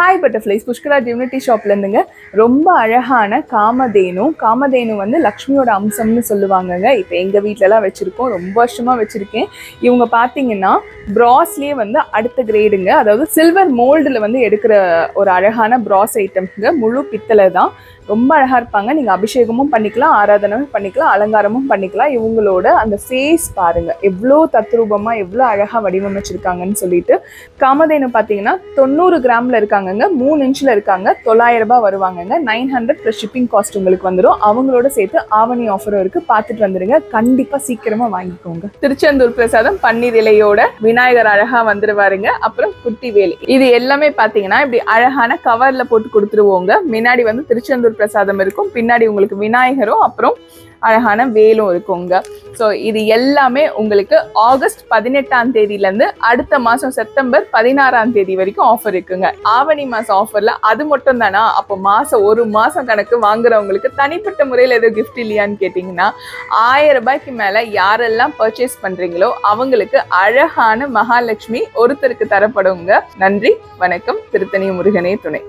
Hi butterflies, Pushkara divinity ஷாப்லேருந்துங்க. ரொம்ப அழகான காமதேனு வந்து லக்ஷ்மியோட அம்சம்னு சொல்லுவாங்கங்க. இப்போ எங்கள் வீட்டிலலாம் வச்சுருக்கோம், ரொம்ப வருஷமாக வச்சுருக்கேன். இவங்க பார்த்தீங்கன்னா ப்ராஸ்லேயே வந்து அடுத்த கிரேடுங்க, அதாவது சில்வர் மோல்டில் வந்து எடுக்கிற ஒரு அழகான ப்ராஸ் ஐட்டம்ங்க. முழு பித்தளை தான், ரொம்ப அழகாக இருப்பாங்க. நீங்கள் அபிஷேகமும் பண்ணிக்கலாம், ஆராதனமும் பண்ணிக்கலாம், அலங்காரமும் பண்ணிக்கலாம். இவங்களோட அந்த ஃபேஸ் பாருங்கள், எவ்வளோ தத்ரூபமாக எவ்வளோ அழகாக வடிவமைச்சிருக்காங்கன்னு சொல்லிட்டு. காமதேனு பார்த்தீங்கன்னா 90 கிராமில் இருக்காங்கங்க, 3 இன்ச்சில் இருக்காங்க. 900 ரூபாய் வருவாங்கங்க. 900 ப்ளஸ் ஷிப்பிங் காஸ்ட் உங்களுக்கு வந்துடும். அவங்களோட சேர்த்து ஆவணி ஆஃபரும் இருக்குது, பார்த்துட்டு வந்துடுங்க. கண்டிப்பாக சீக்கிரமாக வாங்கிக்கோங்க. திருச்செந்தூர் பிரசாதம் பன்னீர் இலையோட விநாயகர் அழகாக வந்துடுவாருங்க. அப்புறம் குட்டி வேலி, இது எல்லாமே பார்த்தீங்கன்னா இப்படி அழகான கவரில் போட்டு கொடுத்துருவோங்க. முன்னாடி வந்து திருச்செந்தூர் பிரசாதம் இருக்கும், பின்னாடி உங்களுக்கு விநாயகரும் அப்புறம் அழகான வேலும் இருக்குங்க. ஸோ இது எல்லாமே உங்களுக்கு ஆகஸ்ட் 18ஆம் தேதியிலேருந்து அடுத்த மாதம் செப்டம்பர் 16ஆம் தேதி வரைக்கும் ஆஃபர் இருக்குங்க. ஆவணி மாதம் ஆஃபரில் அது மட்டும் தானா? அப்போ ஒரு மாதம் கணக்கு வாங்குறவங்களுக்கு தனிப்பட்ட முறையில் எதுவும் கிஃப்ட் இல்லையான்னு கேட்டிங்கன்னா, 1000 ரூபாய்க்கு மேலே யாரெல்லாம் பர்ச்சேஸ் பண்ணுறீங்களோ அவங்களுக்கு அழகான மகாலட்சுமி ஒருத்தருக்கு தரப்படுங்க. நன்றி, வணக்கம். திருத்தணி முருகனே துணை.